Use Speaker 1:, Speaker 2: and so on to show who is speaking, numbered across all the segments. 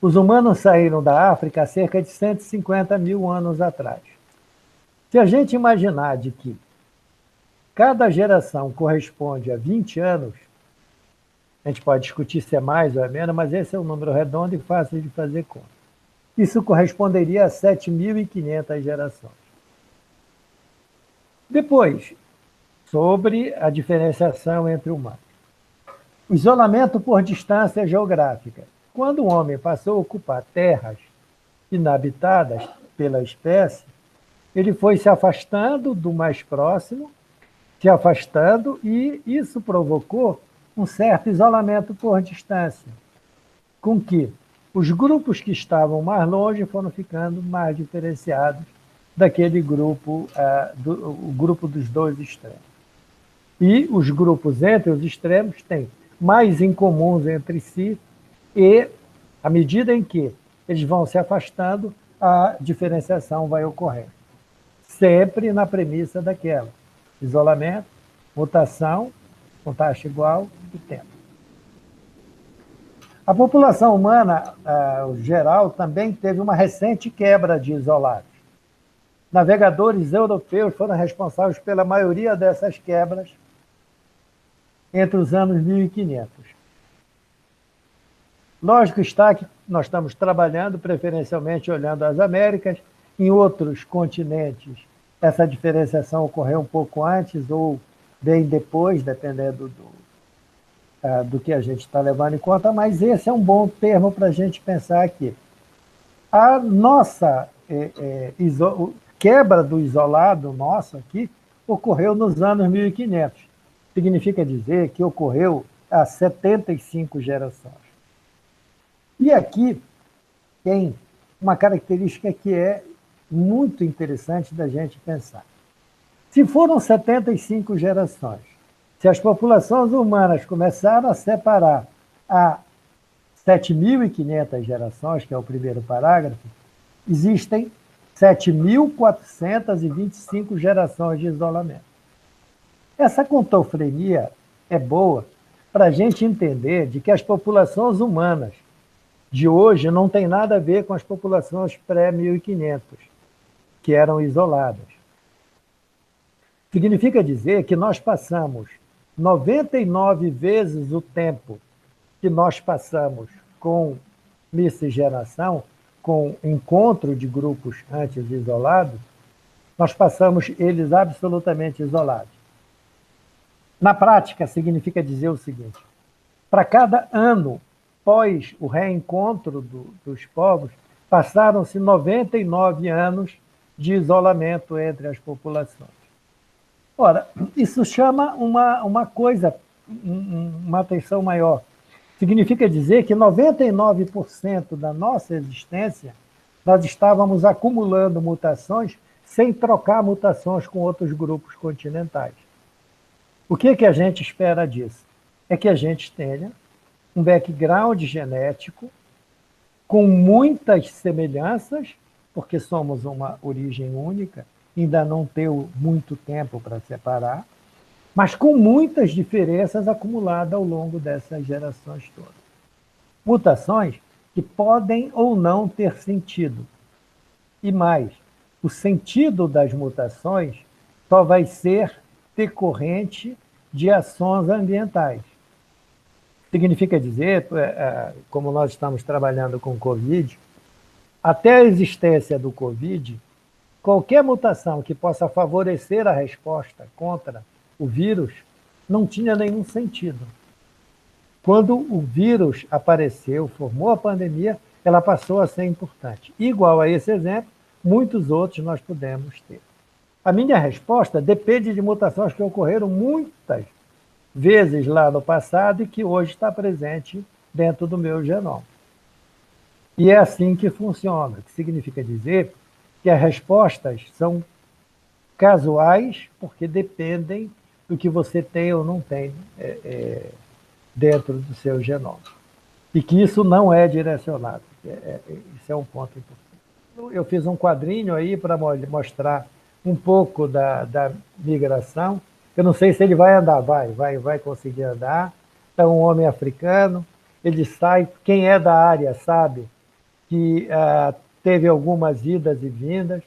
Speaker 1: Os humanos saíram da África há cerca de 150 mil anos atrás. Se a gente imaginar de que cada geração corresponde a 20 anos, a gente pode discutir se é mais ou é menos, mas esse é um número redondo e fácil de fazer conta. Isso corresponderia a 7.500 gerações. Depois, sobre a diferenciação entre humanos. O isolamento por distância geográfica. Quando o homem passou a ocupar terras inabitadas pela espécie, ele foi se afastando do mais próximo, se afastando, e isso provocou um certo isolamento por distância, com que os grupos que estavam mais longe foram ficando mais diferenciados daquele grupo, o grupo dos dois extremos. E os grupos entre os extremos têm mais incomuns entre si e, à medida em que eles vão se afastando, a diferenciação vai ocorrendo. Sempre na premissa daquela: isolamento, mutação, com taxa igual e tempo. A população humana, geral, também teve uma recente quebra de isolados. Navegadores europeus foram responsáveis pela maioria dessas quebras entre os anos 1500. Lógico está que nós estamos trabalhando preferencialmente olhando as Américas. Em outros continentes, essa diferenciação ocorreu um pouco antes ou bem depois, dependendo do que a gente está levando em conta, mas esse é um bom termo para a gente pensar aqui. A nossa quebra do isolado nosso aqui ocorreu nos anos 1500. Significa dizer que ocorreu há 75 gerações. E aqui tem uma característica que é muito interessante da gente pensar. Se foram 75 gerações, se as populações humanas começaram a separar há 7.500 gerações, que é o primeiro parágrafo, existem 7.425 gerações de isolamento. Essa contofrenia é boa para a gente entender de que as populações humanas de hoje não tem nada a ver com as populações pré-1500, que eram isoladas. Significa dizer que nós passamos 99 vezes o tempo que nós passamos com miscigenação, com encontro de grupos antes isolados, nós passamos eles absolutamente isolados. Na prática, significa dizer o seguinte: para cada ano pós o reencontro dos povos, passaram-se 99 anos de isolamento entre as populações. Ora, isso chama uma coisa, uma atenção maior. Significa dizer que 99% da nossa existência nós estávamos acumulando mutações sem trocar mutações com outros grupos continentais. O que a gente espera disso? É que a gente tenha um background genético com muitas semelhanças, porque somos uma origem única, ainda não deu muito tempo para separar, mas com muitas diferenças acumuladas ao longo dessas gerações todas. Mutações que podem ou não ter sentido. E mais, o sentido das mutações só vai ser decorrente de ações ambientais. Significa dizer, como nós estamos trabalhando com o Covid, até a existência do Covid, qualquer mutação que possa favorecer a resposta contra o vírus não tinha nenhum sentido. Quando o vírus apareceu, formou a pandemia, ela passou a ser importante. Igual a esse exemplo, muitos outros nós podemos ter. A minha resposta depende de mutações que ocorreram muitas vezes lá no passado e que hoje está presente dentro do meu genoma. E é assim que funciona, que significa dizer que as respostas são casuais, porque dependem do que você tem ou não tem dentro do seu genoma. E que isso não é direcionado. Isso é um ponto importante. Eu fiz um quadrinho aí para mostrar um pouco da migração. Eu não sei se ele vai andar, vai conseguir andar. É um homem africano, ele sai, quem é da área sabe que teve algumas idas e vindas,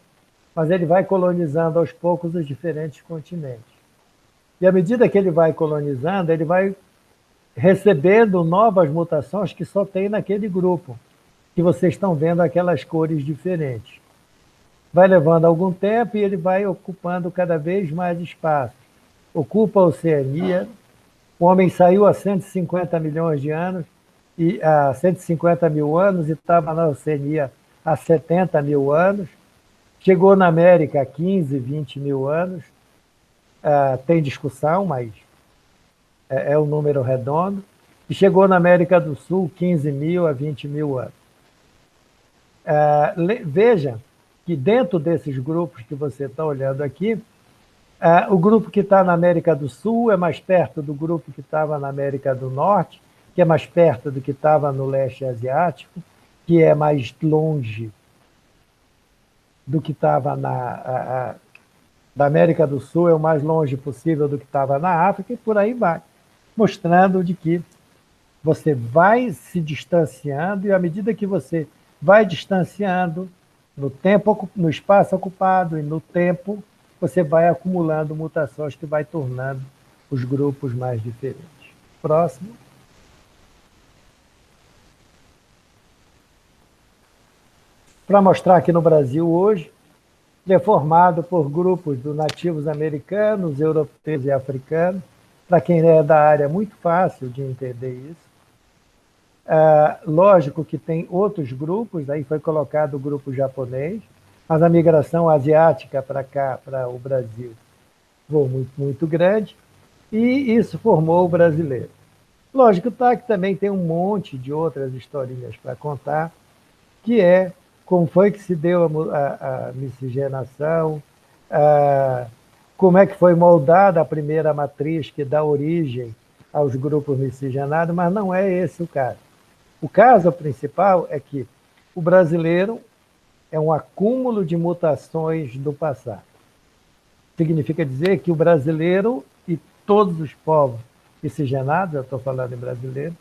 Speaker 1: mas ele vai colonizando aos poucos os diferentes continentes. E à medida que ele vai colonizando, ele vai recebendo novas mutações que só tem naquele grupo, que vocês estão vendo aquelas cores diferentes. Vai levando algum tempo e ele vai ocupando cada vez mais espaço. Ocupa a Oceania. O homem saiu há 150 milhões de anos, há 150 mil anos, e estava na Oceania há 70 mil anos. Chegou na América há 15, 20 mil anos. Tem discussão, mas é um número redondo. E chegou na América do Sul 15 mil a 20 mil anos. Veja que dentro desses grupos que você está olhando aqui, o grupo que está na América do Sul é mais perto do grupo que estava na América do Norte, que é mais perto do que estava no leste asiático, que é mais longe do que estava da América do Sul, é o mais longe possível do que estava na África, e por aí vai, mostrando de que você vai se distanciando, e à medida que você vai distanciando, no tempo, no espaço ocupado e no tempo, você vai acumulando mutações que vai tornando os grupos mais diferentes. Próximo. Para mostrar que no Brasil hoje, ele é formado por grupos de nativos americanos, europeus e africanos. Para quem é da área, é muito fácil de entender isso. Lógico que tem outros grupos, aí foi colocado o grupo japonês, mas a migração asiática para cá, para o Brasil, foi muito, muito grande, e isso formou o brasileiro. Lógico que também tem um monte de outras historinhas para contar, que é como foi que se deu a miscigenação, como é que foi moldada a primeira matriz que dá origem aos grupos miscigenados, mas não é esse o caso. O caso principal é que o brasileiro é um acúmulo de mutações do passado. Significa dizer que o brasileiro e todos os povos miscigenados, eu estou falando em brasileiro,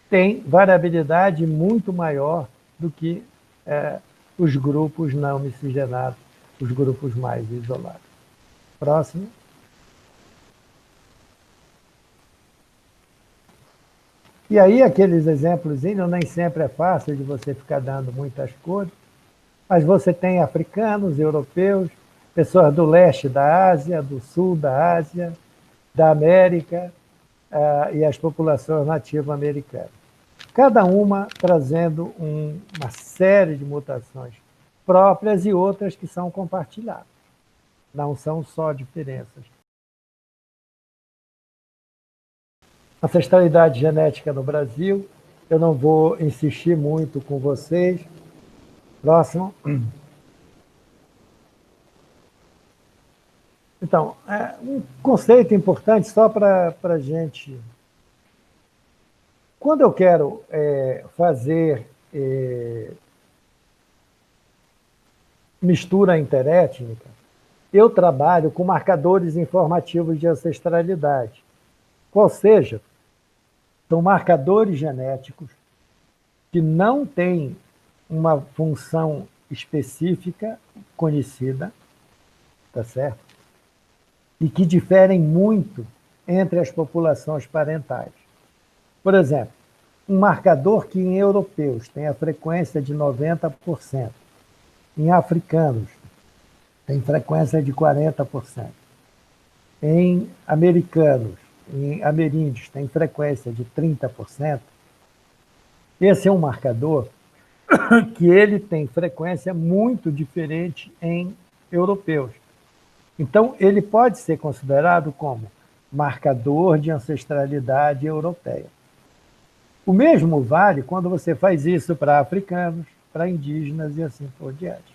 Speaker 1: tem variabilidade muito maior do que os grupos não miscigenados, os grupos mais isolados. Próximo. E aí, aqueles exemplos, nem sempre é fácil de você ficar dando muitas cores, mas você tem africanos, europeus, pessoas do leste da Ásia, do sul da Ásia, da América, e as populações nativas americanas. Cada uma trazendo uma série de mutações próprias e outras que são compartilhadas. Não são só diferenças. Ancestralidade genética no Brasil, eu não vou insistir muito com vocês. Próximo. Então, um conceito importante só para a gente... Quando eu quero fazer mistura interétnica, eu trabalho com marcadores informativos de ancestralidade. Qual seja, são marcadores genéticos que não têm uma função específica conhecida, tá certo? E que diferem muito entre as populações parentais. Por exemplo, um marcador que em europeus tem a frequência de 90%, em africanos tem frequência de 40%, em americanos, em ameríndios tem frequência de 30%. Esse é um marcador que ele tem frequência muito diferente em europeus. Então, ele pode ser considerado como marcador de ancestralidade europeia. O mesmo vale quando você faz isso para africanos, para indígenas e assim por diante.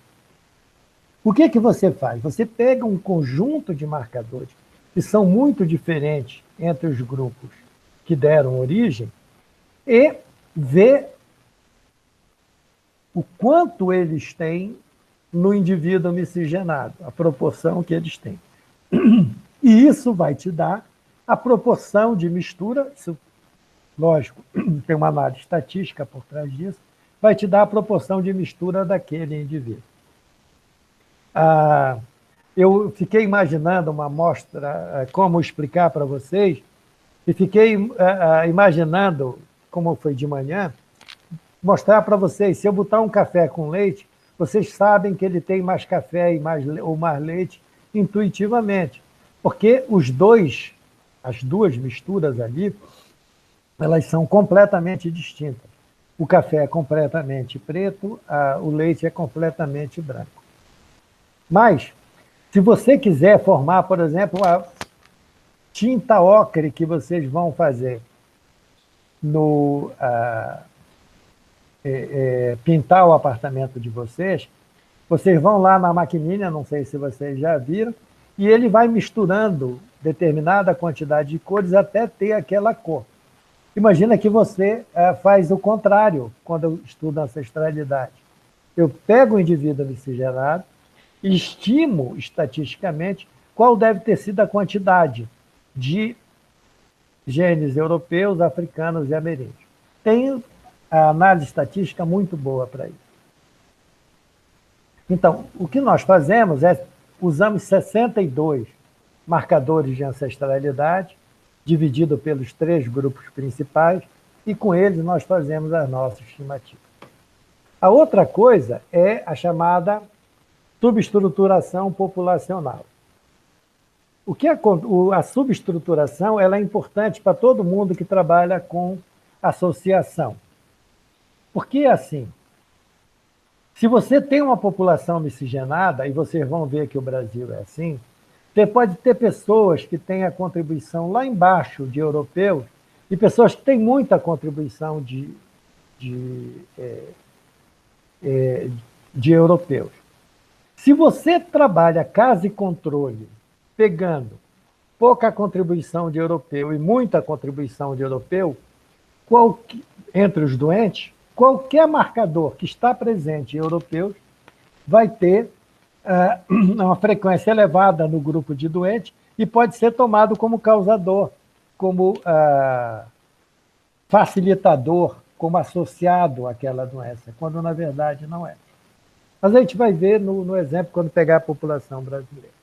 Speaker 1: O que você faz? Você pega um conjunto de marcadores que são muito diferentes entre os grupos que deram origem e vê o quanto eles têm no indivíduo miscigenado, a proporção que eles têm. E isso vai te dar a proporção de mistura, isso, lógico, tem uma análise estatística por trás disso, vai te dar a proporção de mistura daquele indivíduo. Eu fiquei imaginando uma amostra, como explicar para vocês, e fiquei imaginando, como foi de manhã, mostrar para vocês, se eu botar um café com leite, vocês sabem que ele tem mais café ou mais leite intuitivamente, porque as duas misturas ali, elas são completamente distintas. O café é completamente preto, o leite é completamente branco. Mas, se você quiser formar, por exemplo, a tinta ocre que vocês vão fazer no pintar o apartamento de vocês, vocês vão lá na maquininha, não sei se vocês já viram, e ele vai misturando determinada quantidade de cores até ter aquela cor. Imagina que você faz o contrário quando eu estudo ancestralidade. Eu pego o indivíduo miscigenado e estimo estatisticamente qual deve ter sido a quantidade de genes europeus, africanos e ameríndios. Tem a análise estatística muito boa para isso. Então, o que nós fazemos é usamos 62 marcadores de ancestralidade, dividido pelos 3 grupos principais, e com eles nós fazemos as nossas estimativas. A outra coisa é a chamada subestruturação populacional. O que a subestruturação ela é importante para todo mundo que trabalha com associação. Porque, assim, se você tem uma população miscigenada, e vocês vão ver que o Brasil é assim, você pode ter pessoas que têm a contribuição lá embaixo de europeus e pessoas que têm muita contribuição de europeus. Se você trabalha casa e controle pegando pouca contribuição de europeu e muita contribuição de europeu, entre os doentes, qualquer marcador que está presente em europeus vai ter uma frequência elevada no grupo de doentes e pode ser tomado como causador, como facilitador, como associado àquela doença, quando na verdade não é. Mas a gente vai ver no exemplo quando pegar a população brasileira.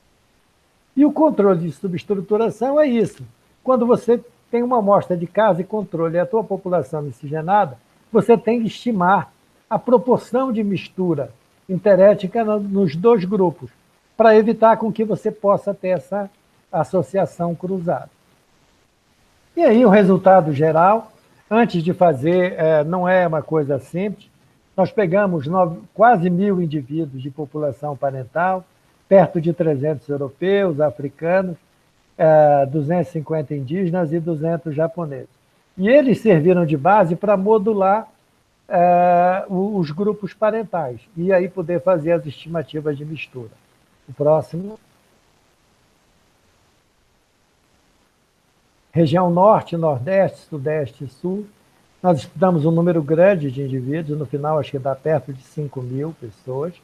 Speaker 1: E o controle de subestruturação é isso. Quando você tem uma amostra de casa e controle e a tua população miscigenada, você tem que estimar a proporção de mistura interética nos 2 grupos, para evitar com que você possa ter essa associação cruzada. E aí o resultado geral, antes de fazer, não é uma coisa simples, nós pegamos quase 1.000 indivíduos de população parental, perto de 300 europeus, africanos, 250 indígenas e 200 japoneses. E eles serviram de base para modular os grupos parentais e aí poder fazer as estimativas de mistura. O próximo. Região Norte, Nordeste, Sudeste e Sul. Nós estudamos um número grande de indivíduos, no final acho que dá perto de 5.000 pessoas.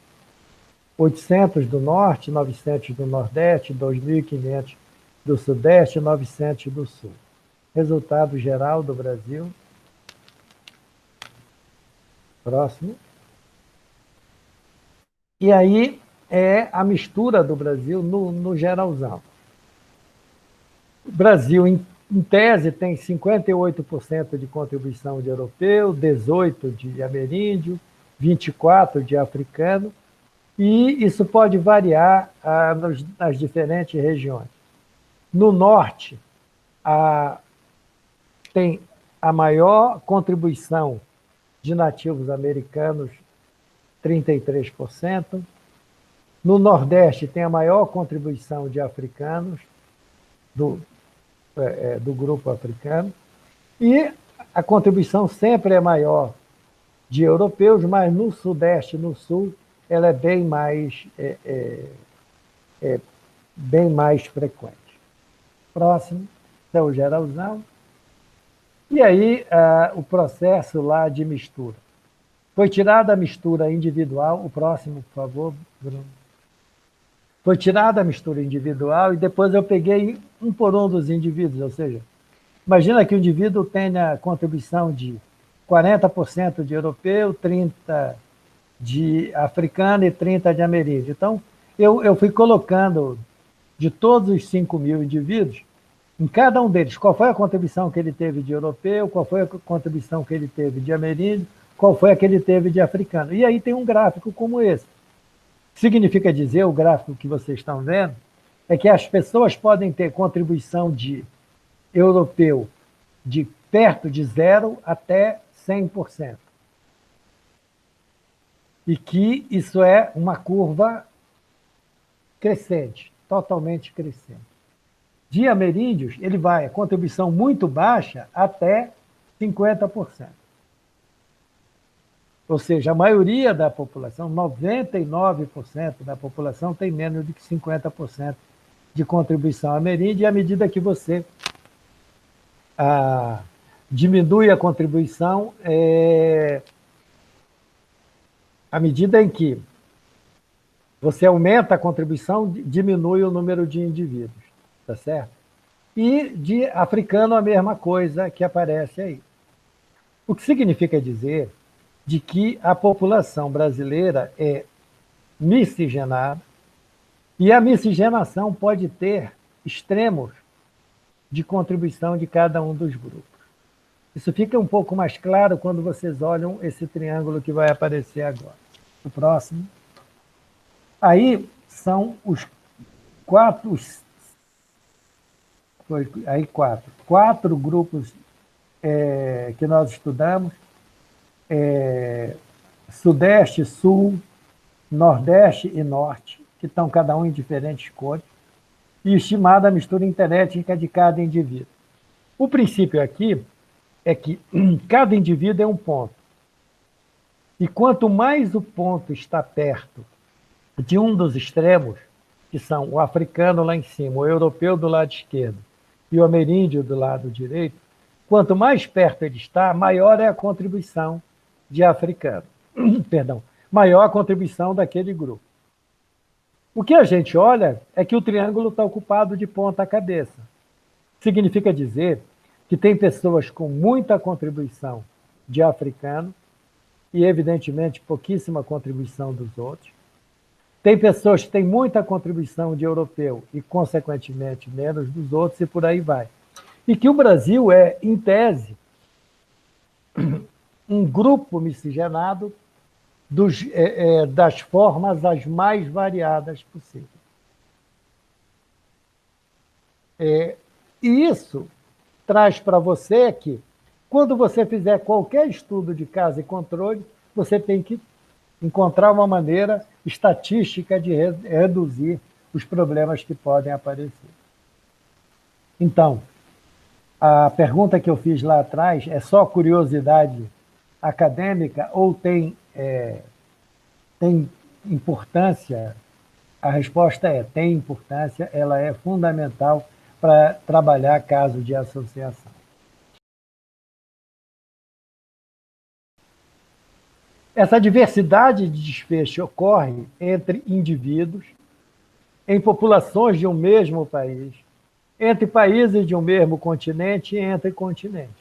Speaker 1: 800 do Norte, 900 do Nordeste, 2.500 do Sudeste, 900 do Sul. Resultado geral do Brasil. Próximo. E aí é a mistura do Brasil no geralzão. O Brasil, em tese, tem 58% de contribuição de europeu, 18% de ameríndio, 24% de africano, e isso pode variar nas diferentes regiões. No norte, tem a maior contribuição de nativos americanos, 33%. No Nordeste, tem a maior contribuição de africanos, do grupo africano. E a contribuição sempre é maior de europeus, mas no Sudeste e no Sul, ela é bem mais frequente. Próximo, é o geralzão. E aí, o processo lá de mistura. Foi tirada a mistura individual, o próximo, por favor, Bruno. Foi tirada a mistura individual e depois eu peguei um por um dos indivíduos, ou seja, imagina que o indivíduo tenha contribuição de 40% de europeu, 30% de africano e 30% de ameríndio. Então, eu fui colocando de todos os 5 mil indivíduos, em cada um deles, qual foi a contribuição que ele teve de europeu, qual foi a contribuição que ele teve de ameríndio, qual foi a que ele teve de africano. E aí tem um gráfico como esse. Significa dizer, o gráfico que vocês estão vendo, é que as pessoas podem ter contribuição de europeu de perto de 0 até 100%. E que isso é uma curva crescente, totalmente crescente. De ameríndios, ele vai a contribuição muito baixa até 50%. Ou seja, a maioria da população, 99% da população, tem menos de 50% de contribuição ameríndia, e à medida que você diminui a contribuição, à medida em que você aumenta a contribuição, diminui o número de indivíduos, tá certo? E de africano, a mesma coisa que aparece aí. O que significa dizer de que a população brasileira é miscigenada, e a miscigenação pode ter extremos de contribuição de cada um dos grupos. Isso fica um pouco mais claro quando vocês olham esse triângulo que vai aparecer agora. O próximo. Aí são os quatro grupos que nós estudamos: Sudeste, Sul, Nordeste e Norte, que estão cada um em diferentes cores, e estimada a mistura interétnica de cada indivíduo. O princípio aqui é que cada indivíduo é um ponto. E quanto mais o ponto está perto de um dos extremos, que são o africano lá em cima, o europeu do lado esquerdo e o ameríndio do lado direito, quanto mais perto ele está, maior é a contribuição de africano. Perdão, maior a contribuição daquele grupo. O que a gente olha é que o triângulo está ocupado de ponta cabeça. Significa dizer que tem pessoas com muita contribuição de africano e, evidentemente, pouquíssima contribuição dos outros. Tem pessoas que têm muita contribuição de europeu e, consequentemente, menos dos outros, e por aí vai. E que o Brasil é, em tese, um grupo miscigenado das formas as mais variadas possíveis. E isso traz para você que, quando você fizer qualquer estudo de caso e controle, você tem que encontrar uma maneira estatística de reduzir os problemas que podem aparecer. Então, a pergunta que eu fiz lá atrás é só curiosidade acadêmica ou tem importância? A resposta é: tem importância, ela é fundamental para trabalhar caso de associação. Essa diversidade de desfecho ocorre entre indivíduos, em populações de um mesmo país, entre países de um mesmo continente e entre continentes.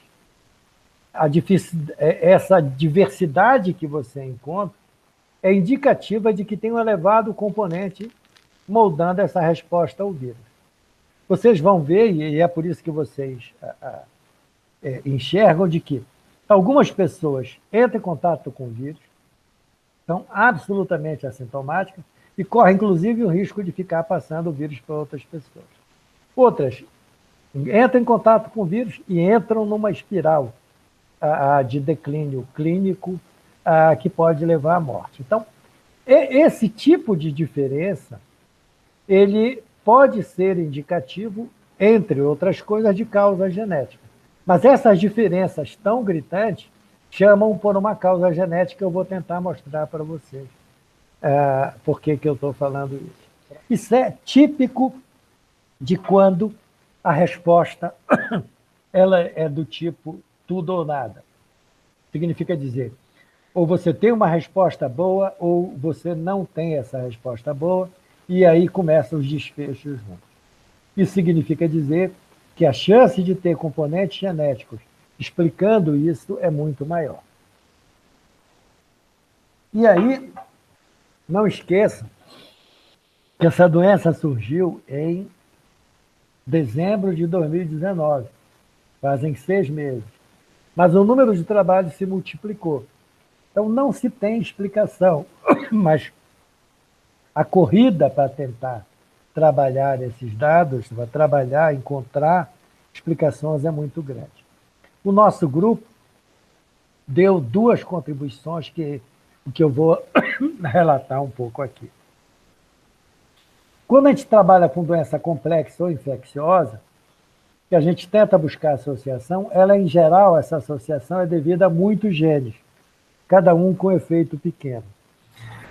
Speaker 1: Essa diversidade que você encontra é indicativa de que tem um elevado componente moldando essa resposta ao vírus. Vocês vão ver, e é por isso que vocês enxergam, de que algumas pessoas entram em contato com o vírus, são absolutamente assintomáticas e correm, inclusive, o risco de ficar passando o vírus para outras pessoas. Outras entram em contato com o vírus e entram numa espiral de declínio clínico que pode levar à morte. Então, esse tipo de diferença, ele pode ser indicativo, entre outras coisas, de causa genética. Mas essas diferenças tão gritantes chamam por uma causa genética. Eu vou tentar mostrar para vocês por que eu estou falando isso. Isso é típico de quando a resposta ela é do tipo tudo ou nada. Significa dizer, ou você tem uma resposta boa, ou você não tem essa resposta boa, e aí começam os desfechos juntos. Isso significa dizer que a chance de ter componentes genéticos explicando isso é muito maior. E aí, não esqueçam que essa doença surgiu em dezembro de 2019, fazem 6 meses. Mas o número de trabalhos se multiplicou. Então, não se tem explicação, mas a corrida para tentar trabalhar esses dados, para trabalhar, encontrar explicações é muito grande. O nosso grupo deu 2 contribuições que eu vou relatar um pouco aqui. Quando a gente trabalha com doença complexa ou infecciosa, que a gente tenta buscar associação, ela, em geral, essa associação é devida a muitos genes, cada um com efeito pequeno.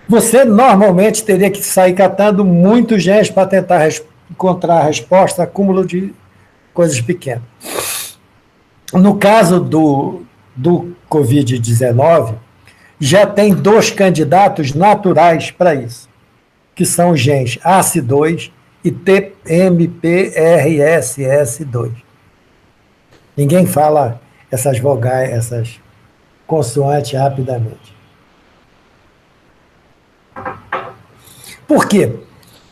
Speaker 1: Você normalmente teria que sair catando muitos genes para tentar encontrar a resposta, acúmulo de coisas pequenas. No caso do Covid-19, já tem 2 candidatos naturais para isso, que são os genes ACE2 e TMPRSS2. Ninguém fala essas vogais, essas consoantes rapidamente. Por quê?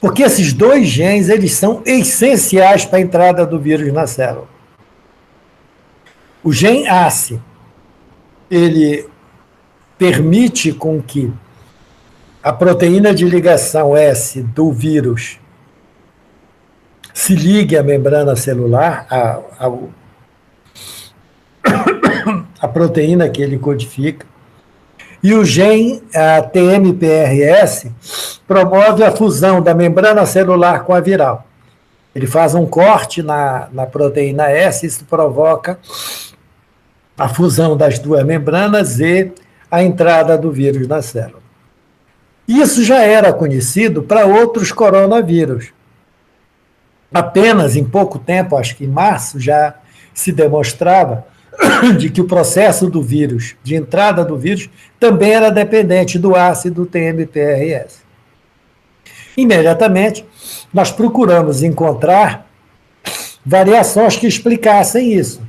Speaker 1: Porque esses 2 genes eles são essenciais para a entrada do vírus na célula. O gene ACE, ele permite com que a proteína de ligação S do vírus se ligue à membrana celular, a proteína que ele codifica, e o gene TMPRS promove a fusão da membrana celular com a viral. Ele faz um corte na proteína S, isso provoca a fusão das 2 membranas e a entrada do vírus na célula. Isso já era conhecido para outros coronavírus. Apenas em pouco tempo, acho que em março, já se demonstrava de que o processo do vírus, de entrada do vírus, também era dependente do ácido TMPRS. Imediatamente, nós procuramos encontrar variações que explicassem isso.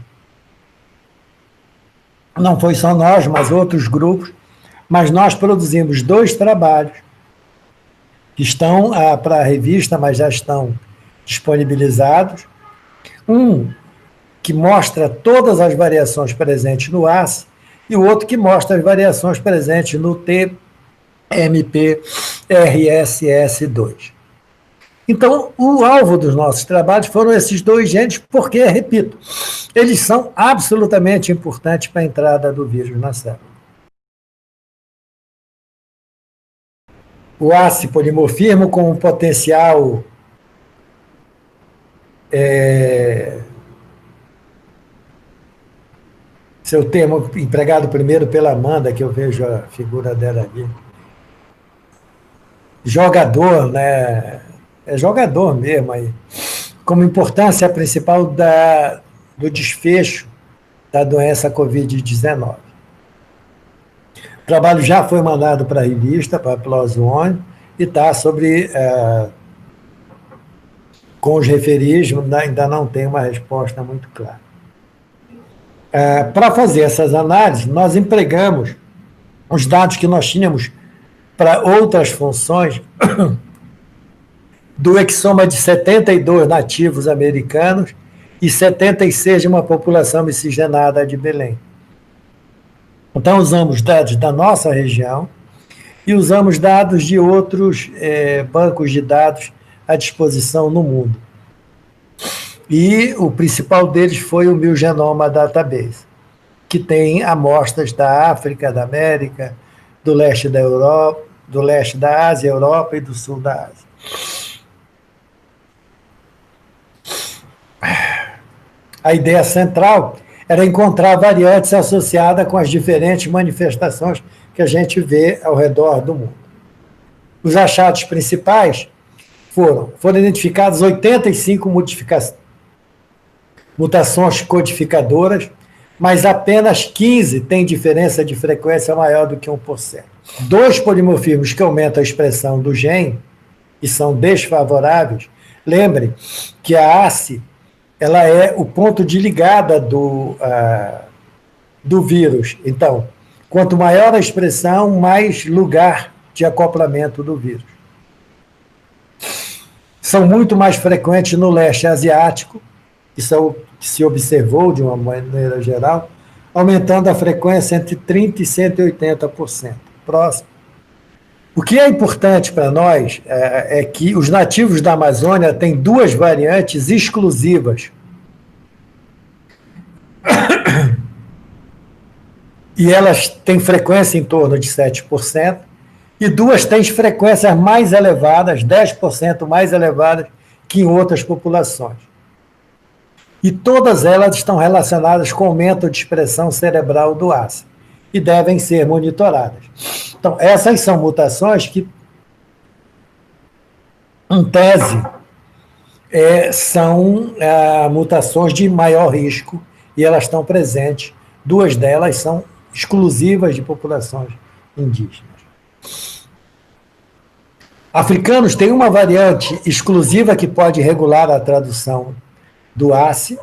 Speaker 1: Não foi só nós, mas outros grupos, mas nós produzimos 2 trabalhos que estão para a revista, mas já estão disponibilizados. Um que mostra todas as variações presentes no ACE e o outro que mostra as variações presentes no TMPRSS2. Então, o alvo dos nossos trabalhos foram esses 2 genes, porque, repito, eles são absolutamente importantes para a entrada do vírus na célula. O ACE polimorfismo com um potencial seu termo empregado primeiro pela Amanda, que eu vejo a figura dela ali. Jogador, né? É jogador mesmo aí. Como importância principal do desfecho da doença Covid-19. O trabalho já foi mandado para a revista, para a PLOS ONE, e está sobre, com os referis, ainda não tem uma resposta muito clara. Para fazer essas análises, nós empregamos os dados que nós tínhamos para outras funções do exoma de 72 nativos americanos e 76 de uma população miscigenada de Belém. Então, usamos dados da nossa região e usamos dados de outros bancos de dados à disposição no mundo. E o principal deles foi o Milgenoma Database, que tem amostras da África, da América, do leste da Europa, do leste da Ásia, Europa e do sul da Ásia. A ideia central era encontrar variantes associadas com as diferentes manifestações que a gente vê ao redor do mundo. Os achados principais foram identificadas 85 mutações codificadoras, mas apenas 15 têm diferença de frequência maior do que 1%. 2 polimorfismos que aumentam a expressão do gene e são desfavoráveis. Lembre que a ACE ela é o ponto de ligada do vírus. Então, quanto maior a expressão, mais lugar de acoplamento do vírus. São muito mais frequentes no leste asiático, que se observou de uma maneira geral, aumentando a frequência entre 30% e 180%. Próximo. O que é importante para nós é que os nativos da Amazônia têm duas variantes exclusivas. E elas têm frequência em torno de 7%, e duas têm frequências mais elevadas, 10% mais elevadas que em outras populações. E todas elas estão relacionadas com aumento de expressão cerebral do ácido e devem ser monitoradas. Então, essas são mutações que, em tese, são mutações de maior risco e elas estão presentes. Duas delas são exclusivas de populações indígenas. Africanos têm uma variante exclusiva que pode regular a tradução do ACE,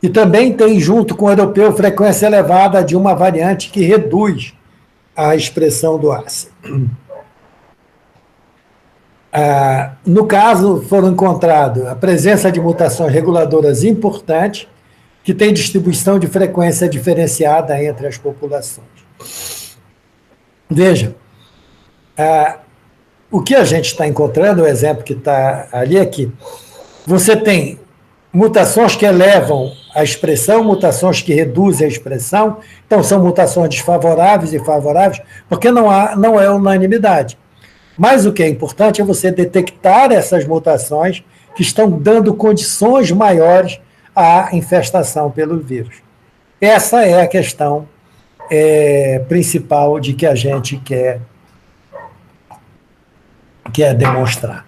Speaker 1: e também tem, junto com o europeu, frequência elevada de uma variante que reduz a expressão do ACE. No caso, foram encontrados a presença de mutações reguladoras importantes, que têm distribuição de frequência diferenciada entre as populações. Veja, o que a gente está encontrando, o exemplo que está ali é que você tem mutações que elevam a expressão, mutações que reduzem a expressão, então são mutações desfavoráveis e favoráveis, porque não é unanimidade. Mas o que é importante é você detectar essas mutações que estão dando condições maiores à infestação pelo vírus. Essa é a questão principal de que a gente quer demonstrar.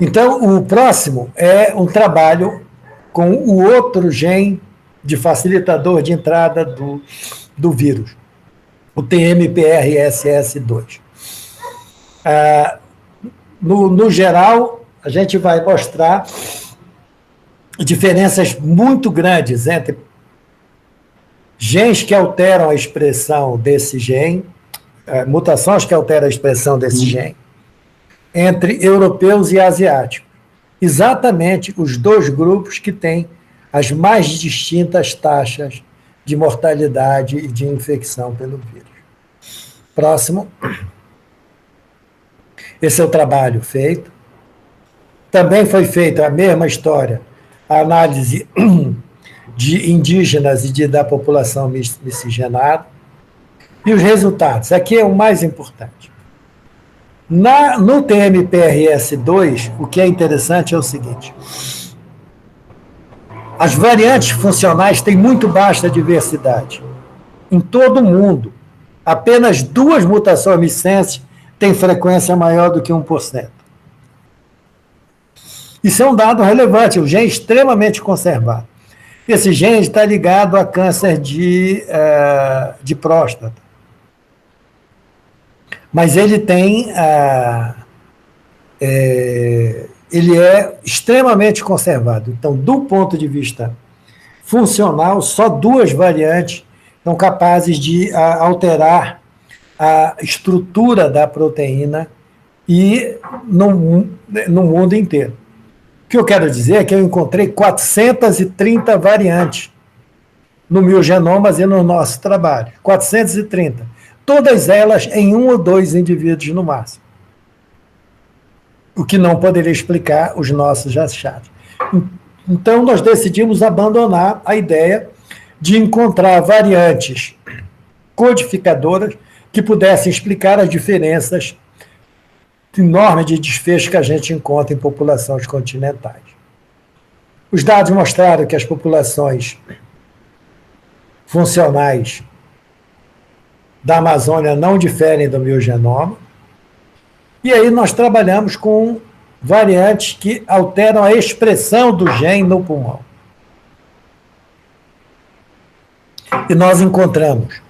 Speaker 1: Então, o próximo é um trabalho com o outro gene de facilitador de entrada do vírus, o TMPRSS2. No geral, a gente vai mostrar diferenças muito grandes entre genes que alteram a expressão desse gene, mutações que alteram a expressão desse gene, entre europeus e asiáticos. Exatamente os dois grupos que têm as mais distintas taxas de mortalidade e de infecção pelo vírus. Próximo. Esse é o trabalho feito. Também foi feita a mesma história, a análise de indígenas e da população miscigenada. E os resultados, aqui é o mais importante. No TMPRS2, o que é interessante é o seguinte: as variantes funcionais têm muito baixa diversidade. Em todo o mundo, apenas 2 mutações missense têm frequência maior do que 1%. Isso é um dado relevante, o gene é extremamente conservado. Esse gene está ligado a câncer de próstata. Mas ele tem, ele é extremamente conservado. Então, do ponto de vista funcional, só 2 variantes são capazes de alterar a estrutura da proteína e no mundo inteiro. O que eu quero dizer é que eu encontrei 430 variantes no Miogenomas e no nosso trabalho. 430. Todas elas em 1 ou 2 indivíduos no máximo. O que não poderia explicar os nossos achados. Então, nós decidimos abandonar a ideia de encontrar variantes codificadoras que pudessem explicar as diferenças enormes de desfecho que a gente encontra em populações continentais. Os dados mostraram que as populações funcionais da Amazônia não diferem do miogenoma. E aí nós trabalhamos com variantes que alteram a expressão do gene no pulmão. E nós encontramos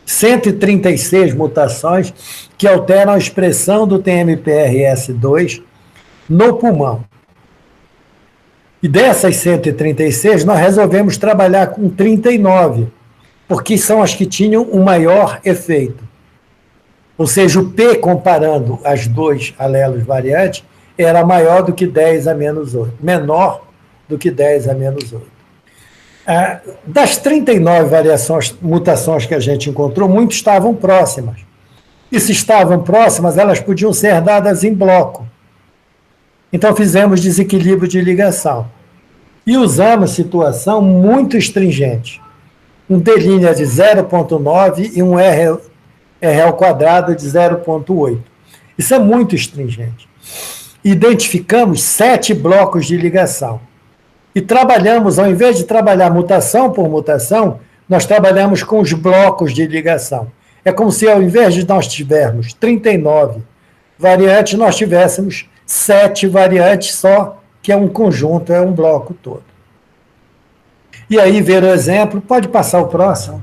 Speaker 1: 136 mutações que alteram a expressão do TMPRS2 no pulmão. E dessas 136, nós resolvemos trabalhar com 39, porque são as que tinham o maior efeito. Ou seja, o P, comparando as dois alelos variantes, era maior do que 10 a menos 8, menor do que 10 a menos 8. Das 39 mutações que a gente encontrou, muitas estavam próximas. E se estavam próximas, elas podiam ser herdadas em bloco. Então fizemos desequilíbrio de ligação. E usamos situação muito stringente. Um D' de 0,9 e um R ao quadrado de 0,8. Isso é muito stringente. Identificamos 7 blocos de ligação. E trabalhamos, ao invés de trabalhar mutação por mutação, nós trabalhamos com os blocos de ligação. É como se, ao invés de nós tivermos 39 variantes, nós tivéssemos 7 variantes só, que é um conjunto, é um bloco todo. E aí, ver o exemplo, pode passar o próximo.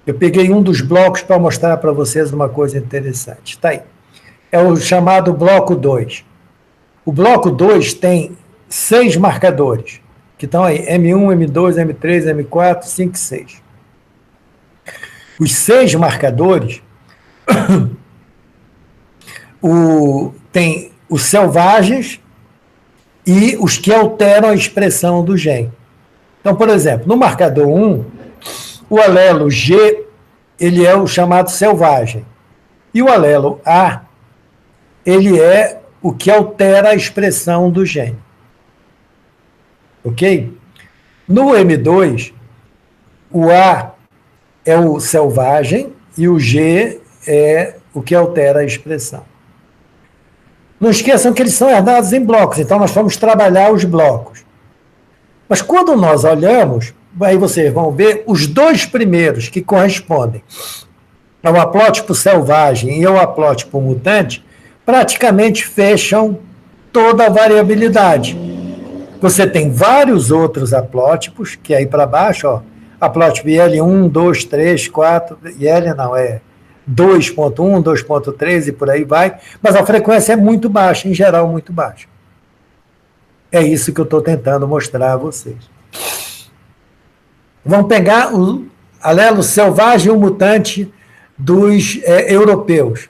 Speaker 1: Eu peguei um dos blocos para mostrar para vocês uma coisa interessante. Está aí. É o chamado bloco 2. O bloco 2 tem 6 marcadores, que estão aí, M1, M2, M3, M4, 5 e 6. Os 6 marcadores tem os selvagens e os que alteram a expressão do gene. Então, por exemplo, no marcador 1, o alelo G, ele é o chamado selvagem. E o alelo A, ele é o que altera a expressão do gene. Ok? No M2, o A é o selvagem e o G é o que altera a expressão. Não esqueçam que eles são herdados em blocos, então nós vamos trabalhar os blocos. Mas quando nós olhamos, aí vocês vão ver os 2 primeiros que correspondem ao haplótipo selvagem e ao haplótipo mutante, praticamente fecham toda a variabilidade. Você tem vários outros haplótipos, que aí para baixo, ó, haplótipo IL1, 2, 3, 4, IL não, é 2.1, 2.3 e por aí vai, mas a frequência é muito baixa, em geral muito baixa. É isso que eu estou tentando mostrar a vocês. Vamos pegar o alelo selvagem e o mutante dos europeus.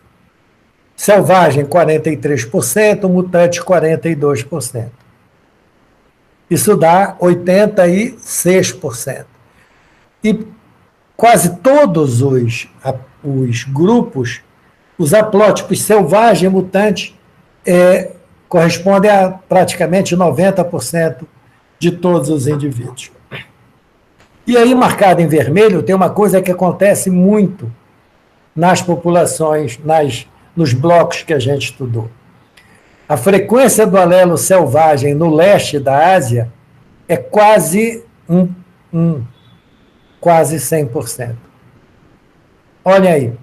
Speaker 1: Selvagem, 43%, mutante, 42%. Isso dá 86%. E quase todos os grupos, os haplótipos selvagem e mutante, correspondem a praticamente 90% de todos os indivíduos. E aí, marcado em vermelho, tem uma coisa que acontece muito nas populações, nos blocos que a gente estudou. A frequência do alelo selvagem no leste da Ásia é quase quase 100%. Olha aí,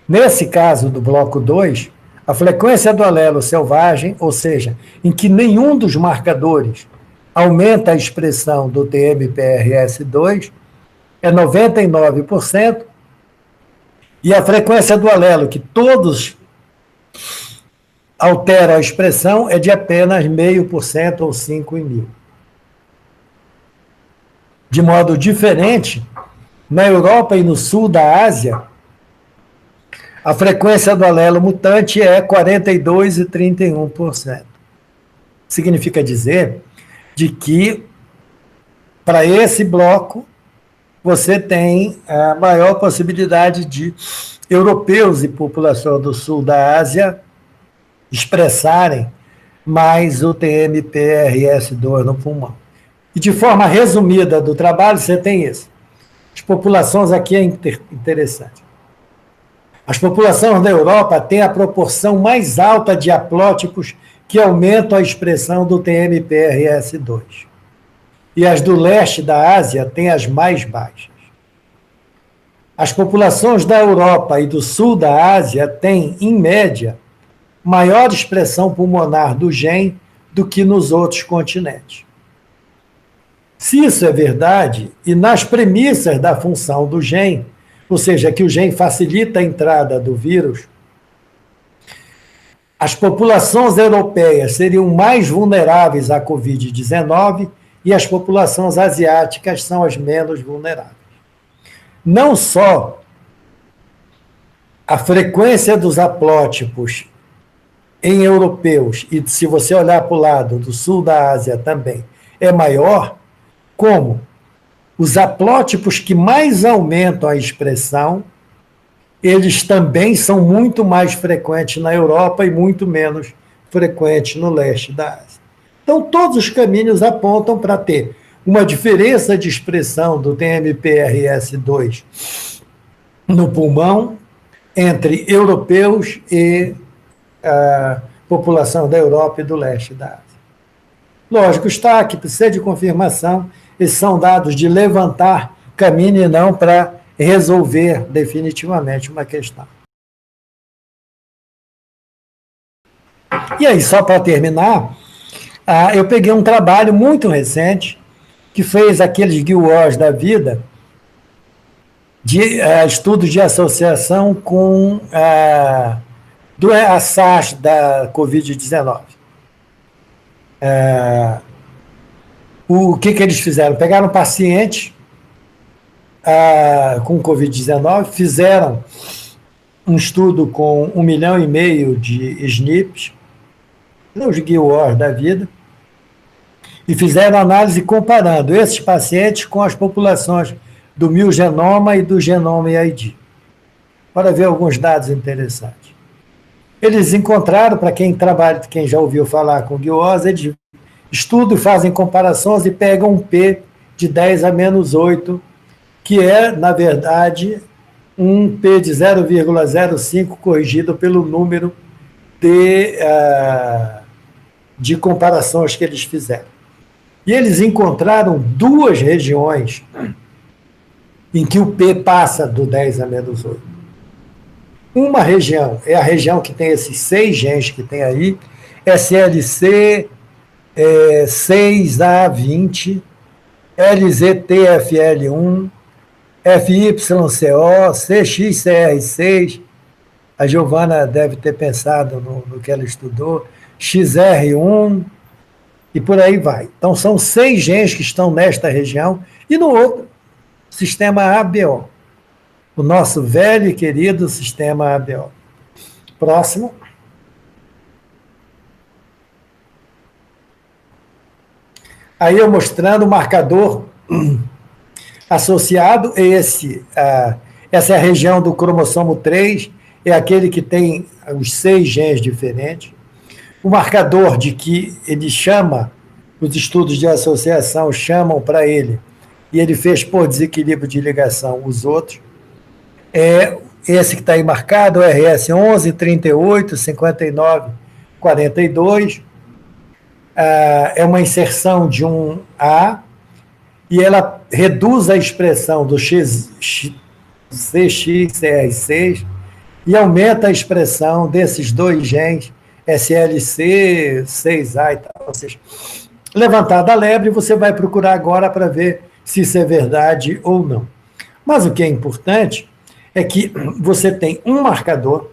Speaker 1: nesse caso do bloco 2, a frequência do alelo selvagem, ou seja, em que nenhum dos marcadores aumenta a expressão do TMPRS2, é 99%, e a frequência do alelo, que todos alteram a expressão, é de apenas 0,5% ou 5 em 1000. De modo diferente, na Europa e no sul da Ásia, a frequência do alelo mutante é 42% e 31%. Significa dizer de que, para esse bloco, você tem a maior possibilidade de europeus e população do sul da Ásia expressarem mais o TMPRS2 no pulmão. E de forma resumida do trabalho, você tem isso. As populações aqui é interessante. As populações da Europa têm a proporção mais alta de haplótipos que aumentam a expressão do TMPRS2. E as do leste da Ásia têm as mais baixas. As populações da Europa e do sul da Ásia têm, em média, maior expressão pulmonar do gene do que nos outros continentes. Se isso é verdade, e nas premissas da função do gene, ou seja, que o gene facilita a entrada do vírus, as populações europeias seriam mais vulneráveis à Covid-19 e as populações asiáticas são as menos vulneráveis. Não só a frequência dos haplótipos em europeus, e se você olhar para o lado do sul da Ásia também, é maior, como os haplótipos que mais aumentam a expressão, eles também são muito mais frequentes na Europa e muito menos frequentes no leste da Ásia. Então, todos os caminhos apontam para ter uma diferença de expressão do TMPRS2 no pulmão entre europeus e a população da Europa e do leste da Ásia. Lógico, está que precisa de confirmação, esses são dados de levantar caminho e não para resolver definitivamente uma questão. E aí, só para terminar, eu peguei um trabalho muito recente que fez aqueles GWAS da vida, de estudos de associação com a SARS da Covid-19. O que eles fizeram? Pegaram pacientes com Covid-19, fizeram um estudo com 1,5 milhão de SNPs, os GWAS da vida, e fizeram análise comparando esses pacientes com as populações do MilGenoma e do Genome ID, para ver alguns dados interessantes. Eles encontraram, para quem trabalha, quem já ouviu falar com GWAS, eles estudam e fazem comparações e pegam um P de 10 a menos 8, que é, na verdade, um P de 0,05 corrigido pelo número de comparações que eles fizeram. E eles encontraram duas regiões em que o P passa do 10 a menos 8. Uma região é a região que tem esses 6 genes que tem aí, SLC 6A20, LZTFL1, FYCO, CXCR6, a Giovana deve ter pensado no que ela estudou, XR1, e por aí vai. Então, são 6 genes que estão nesta região, e no outro, sistema ABO, o nosso velho e querido sistema ABO. Próximo. Aí eu mostrando o marcador associado, essa é a região do cromossomo 3, é aquele que tem os 6 genes diferentes. O marcador de que ele chama, os estudos de associação chamam para ele, e ele fez por desequilíbrio de ligação os outros, esse que está aí marcado, o RS11, 38, 59, 42, é uma inserção de um A, e ela reduz a expressão do CXCR6 e aumenta a expressão desses 2 genes, SLC, 6A e tal. Ou seja, levantada a lebre, você vai procurar agora para ver se isso é verdade ou não. Mas o que é importante é que você tem um marcador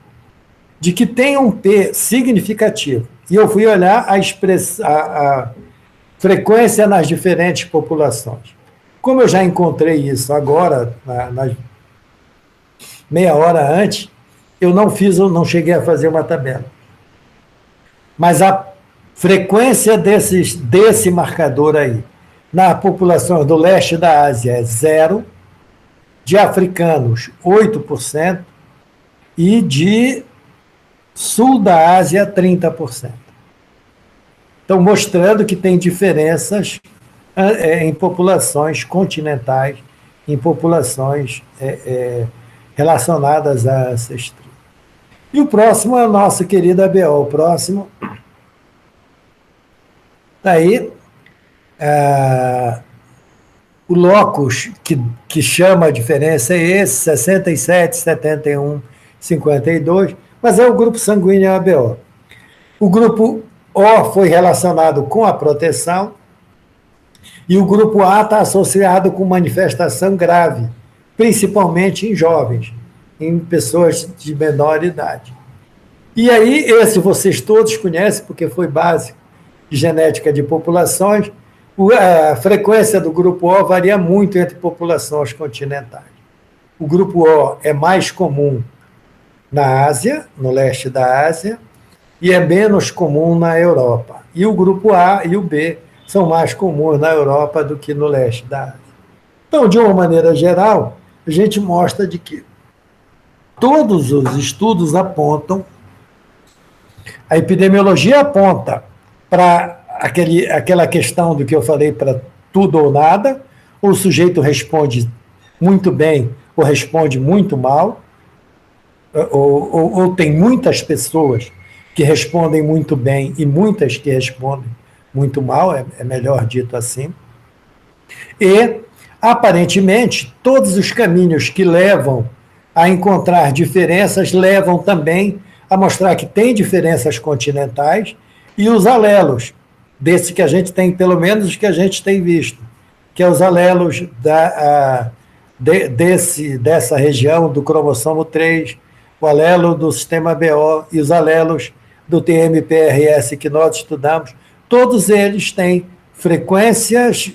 Speaker 1: de que tem um P significativo. E eu fui olhar a frequência nas diferentes populações. Como eu já encontrei isso agora, meia hora antes, eu não cheguei a fazer uma tabela. Mas a frequência desse marcador aí, na população do leste da Ásia é 0, de africanos 8%, e de sul da Ásia 30%. Então, mostrando que tem diferenças em populações continentais, em populações relacionadas a ancestria. E o próximo é o nosso querido ABO. O próximo, daí, o locus que chama a diferença é esse, 67, 71, 52, mas é o grupo sanguíneo ABO. O grupo O foi relacionado com a proteção, e o grupo A está associado com manifestação grave, principalmente em jovens, em pessoas de menor idade. E aí, esse vocês todos conhecem, porque foi básico de genética de populações. A frequência do grupo O varia muito entre populações continentais. O grupo O é mais comum na Ásia, no leste da Ásia, e é menos comum na Europa. E o grupo A e o B são mais comuns na Europa do que no leste da Ásia. Então, de uma maneira geral, a gente mostra de que todos os estudos apontam, a epidemiologia aponta para aquela questão do que eu falei, para tudo ou nada, ou o sujeito responde muito bem ou responde muito mal, ou tem muitas pessoas que respondem muito bem e muitas que respondem muito mal, é melhor dito assim. E, aparentemente, todos os caminhos que levam a encontrar diferenças levam também a mostrar que tem diferenças continentais e os alelos, desse que a gente tem, pelo menos os que a gente tem visto, que é os alelos dessa região do cromossomo 3, o alelo do sistema BO e os alelos do TMPRS que nós estudamos, todos eles têm frequências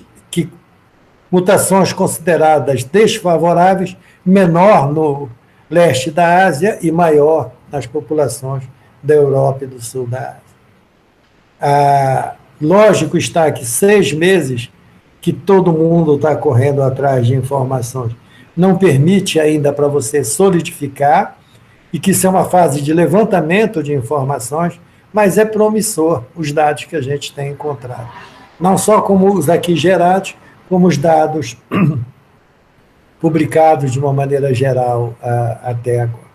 Speaker 1: mutações consideradas desfavoráveis, menor no leste da Ásia e maior nas populações da Europa e do sul da Ásia. Lógico está que 6 meses que todo mundo está correndo atrás de informações não permite ainda para você solidificar, e que isso é uma fase de levantamento de informações, mas é promissor os dados que a gente tem encontrado. Não só como os aqui gerados, como os dados publicados de uma maneira geral até agora.